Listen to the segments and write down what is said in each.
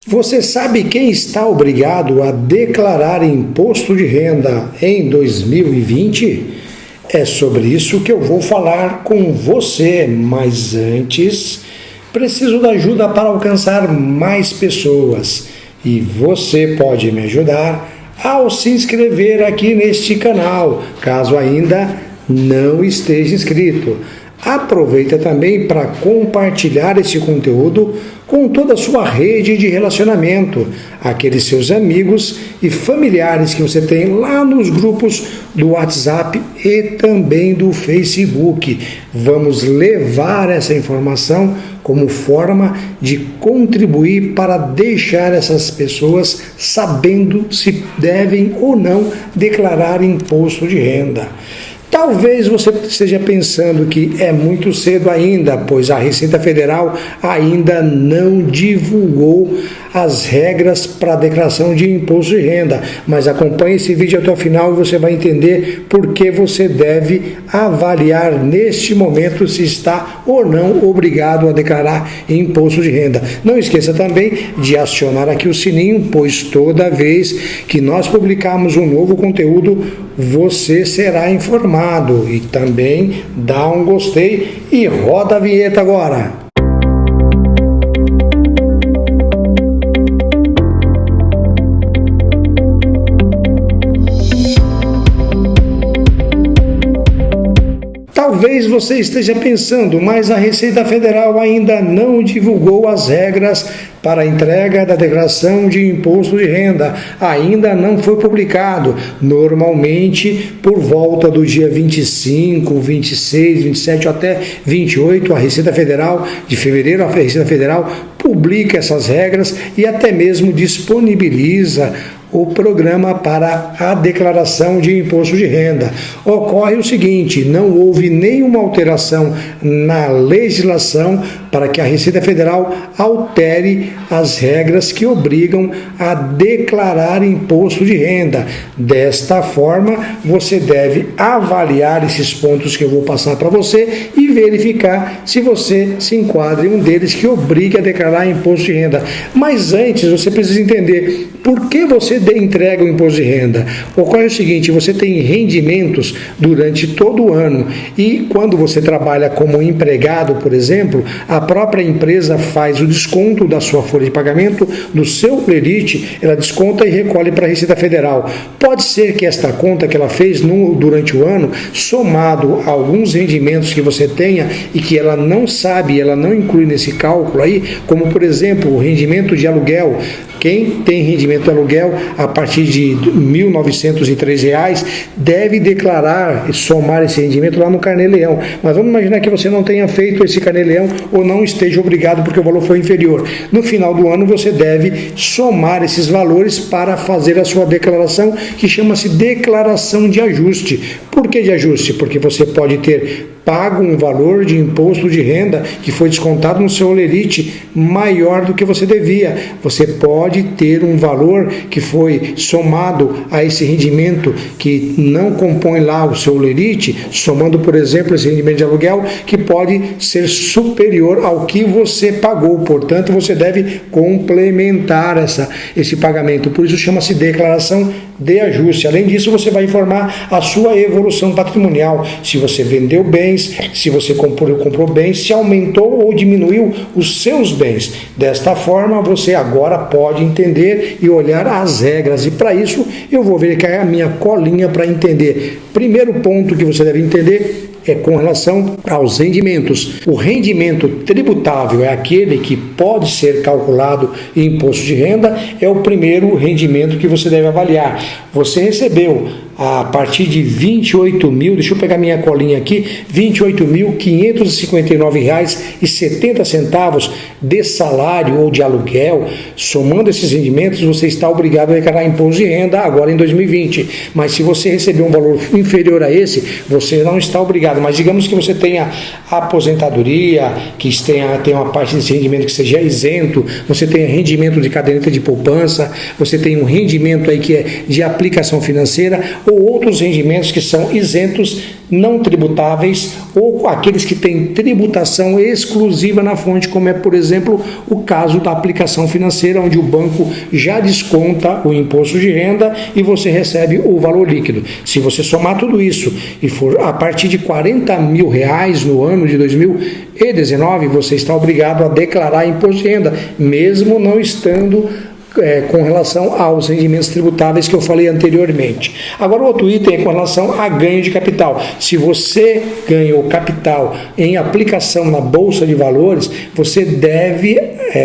Você sabe quem está obrigado a declarar imposto de renda em 2020? É sobre isso que eu vou falar com você, mas antes preciso da ajuda para alcançar mais pessoas e você pode me ajudar ao se inscrever aqui neste canal, caso ainda não esteja inscrito. Aproveita também para compartilhar esse conteúdo com toda a sua rede de relacionamento, aqueles seus amigos e familiares que você tem lá nos grupos do WhatsApp e também do Facebook. Vamos levar essa informação como forma de contribuir para deixar essas pessoas sabendo se devem ou não declarar imposto de renda. Talvez você esteja pensando que é muito cedo ainda, pois a Receita Federal ainda não divulgou as regras para a declaração de imposto de renda. Mas acompanhe esse vídeo até o final e você vai entender por que você deve avaliar neste momento se está ou não obrigado a declarar imposto de renda. Não esqueça também de acionar aqui o sininho, pois toda vez que nós publicarmos um novo conteúdo, você será informado. E também dá um gostei e roda a vinheta agora. Talvez você esteja pensando, mas a Receita Federal ainda não divulgou as regras para a entrega da declaração de imposto de renda. Ainda não foi publicado. Normalmente, por volta do dia 25, 26, 27 ou até 28, a Receita Federal, de fevereiro, a Receita Federal publica essas regras e até mesmo disponibiliza o programa para a declaração de imposto de renda. Ocorre o seguinte, não houve nenhuma alteração na legislação para que a Receita Federal altere as regras que obrigam a declarar imposto de renda. Desta forma, você deve avaliar esses pontos que eu vou passar para você e verificar se você se enquadra em um deles que obriga a declarar imposto de renda. Mas antes, você precisa entender por que você entrega o imposto de renda. Ocorre o seguinte, você tem rendimentos durante todo o ano e quando você trabalha como empregado, por exemplo, a própria empresa faz o desconto da sua folha de pagamento, do seu clerite, ela desconta e recolhe para a Receita Federal. Pode ser que esta conta que ela fez durante o ano, somado a alguns rendimentos que você tenha e que ela não sabe, ela não inclui nesse cálculo aí, como por exemplo o rendimento de aluguel. Quem tem rendimento de aluguel a partir de R$ 1.903 deve declarar e somar esse rendimento lá no Carnê-Leão. Mas vamos imaginar que você não tenha feito esse Carnê-Leão ou não esteja obrigado porque o valor foi inferior. No final do ano você deve somar esses valores para fazer a sua declaração, que chama-se declaração de ajuste. Por que de ajuste? Porque você pode ter pago um valor de imposto de renda que foi descontado no seu olerite maior do que você devia. Você pode ter um valor que foi somado a esse rendimento que não compõe lá o seu olerite, somando, por exemplo, esse rendimento de aluguel, que pode ser superior ao que você pagou. Portanto, você deve complementar esse pagamento. Por isso chama-se declaração de ajuste. Além disso, você vai informar a sua evolução patrimonial, se você vendeu bens, se você comprou bens, se aumentou ou diminuiu os seus bens. Desta forma, você agora pode entender e olhar as regras. E para isso, eu vou verificar a minha colinha para entender. Primeiro ponto que você deve entender é com relação aos rendimentos. O rendimento tributável é aquele que pode ser calculado em imposto de renda, é o primeiro rendimento que você deve avaliar. Você recebeu a partir de R$ deixa eu pegar minha colinha aqui, R$ 28.559,70 de salário ou de aluguel. Somando esses rendimentos, você está obrigado a declarar imposto de renda agora em 2020. Mas se você receber um valor inferior a esse, você não está obrigado. Mas digamos que você tenha aposentadoria, que tenha uma parte desse rendimento que seja isento, você tenha rendimento de caderneta de poupança, você tem um rendimento aí que é de aplicação financeira, ou outros rendimentos que são isentos, não tributáveis, ou aqueles que têm tributação exclusiva na fonte, como é, por exemplo, o caso da aplicação financeira, onde o banco já desconta o imposto de renda e você recebe o valor líquido. Se você somar tudo isso e for a partir de R$40 mil no ano de 2019, você está obrigado a declarar imposto de renda, mesmo não estando com relação aos rendimentos tributáveis que eu falei anteriormente. Agora, o outro item é com relação a ganho de capital. Se você ganhou capital em aplicação na Bolsa de Valores, você deve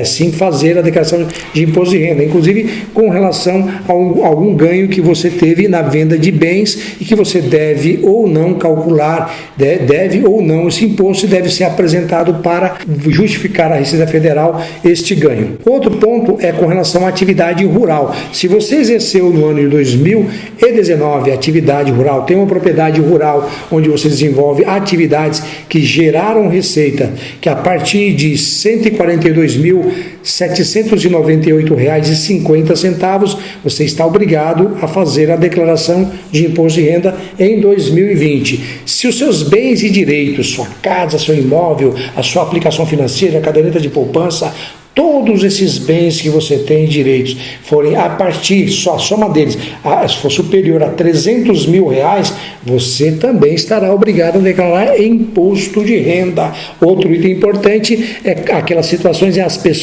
sim fazer a declaração de imposto de renda, inclusive com relação a algum ganho que você teve na venda de bens e que você deve ou não calcular, deve ou não esse imposto e deve ser apresentado para justificar à Receita Federal este ganho. Outro ponto é com relação à atividade rural. Se você exerceu no ano de 2019 atividade rural, tem uma propriedade rural onde você desenvolve atividades que geraram receita, que a partir de R$ 142.798,50 você está obrigado a fazer a declaração de imposto de renda em 2020. Se os seus bens e direitos, sua casa, seu imóvel, a sua aplicação financeira, a caderneta de poupança, todos esses bens que você tem direitos forem a partir, só a soma deles, se for superior a R$300 mil, você também estará obrigado a declarar imposto de renda. Outro item importante é aquelas situações em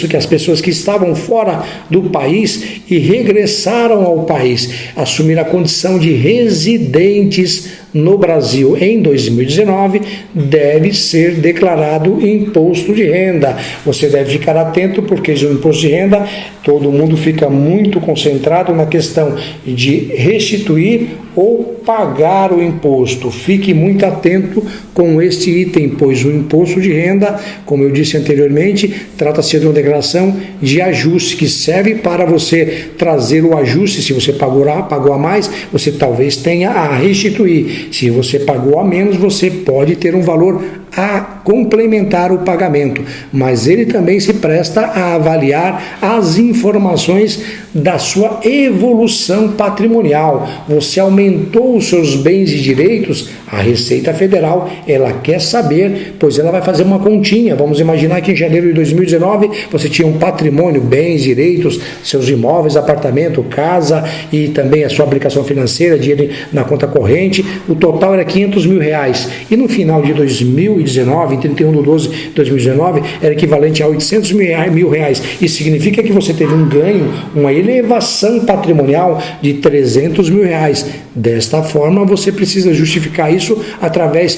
que as pessoas que estavam fora do país e regressaram ao país, assumir a condição de residentes no Brasil em 2019, deve ser declarado imposto de renda. Você deve ficar atento, porque o imposto de renda, todo mundo fica muito concentrado na questão de restituir ou pagar o imposto. Fique muito atento com este item, pois o imposto de renda, como eu disse anteriormente, trata-se de uma declaração de ajuste que serve para você trazer o ajuste. Se você pagou a mais, você talvez tenha a restituir. Se você pagou a menos, você pode ter um valor a complementar o pagamento, mas ele também se presta a avaliar as informações da sua evolução patrimonial. Você aumentou os seus bens e direitos, a Receita Federal, ela quer saber, pois ela vai fazer uma continha. Vamos imaginar que em janeiro de 2019 você tinha um patrimônio, bens, direitos, seus imóveis, apartamento, casa e também a sua aplicação financeira, dinheiro na conta corrente, o total era R$500 mil, e no final de 2019, em 31/12/2019, era equivalente a R$800 mil. Isso significa que você teve um ganho, uma elevação patrimonial de R$300 mil. Desta forma, você precisa justificar isso através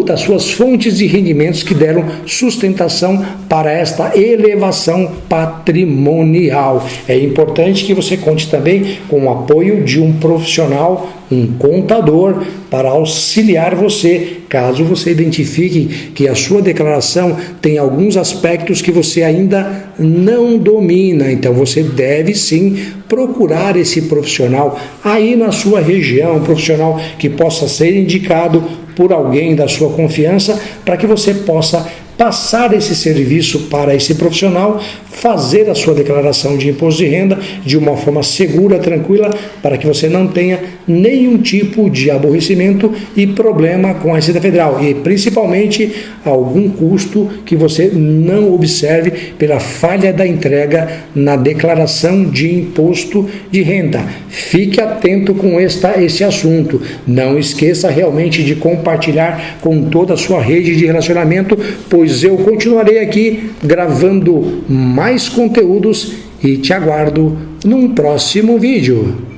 das suas fontes de rendimentos que deram sustentação para esta elevação patrimonial. É importante que você conte também com o apoio de um profissional, um contador, para auxiliar você, caso você identifique que a sua declaração tem alguns aspectos que você ainda não domina. Então você deve sim procurar esse profissional aí na sua região, um profissional que possa ser indicado por alguém da sua confiança, para que você possa passar esse serviço para esse profissional, fazer a sua declaração de imposto de renda de uma forma segura, tranquila, para que você não tenha nenhum tipo de aborrecimento e problema com a Receita Federal, e principalmente algum custo que você não observe pela falha da entrega na declaração de imposto de renda. Fique atento com esse assunto. Não esqueça realmente de compartilhar com toda a sua rede de relacionamento, pois eu continuarei aqui gravando mais conteúdos e te aguardo num próximo vídeo.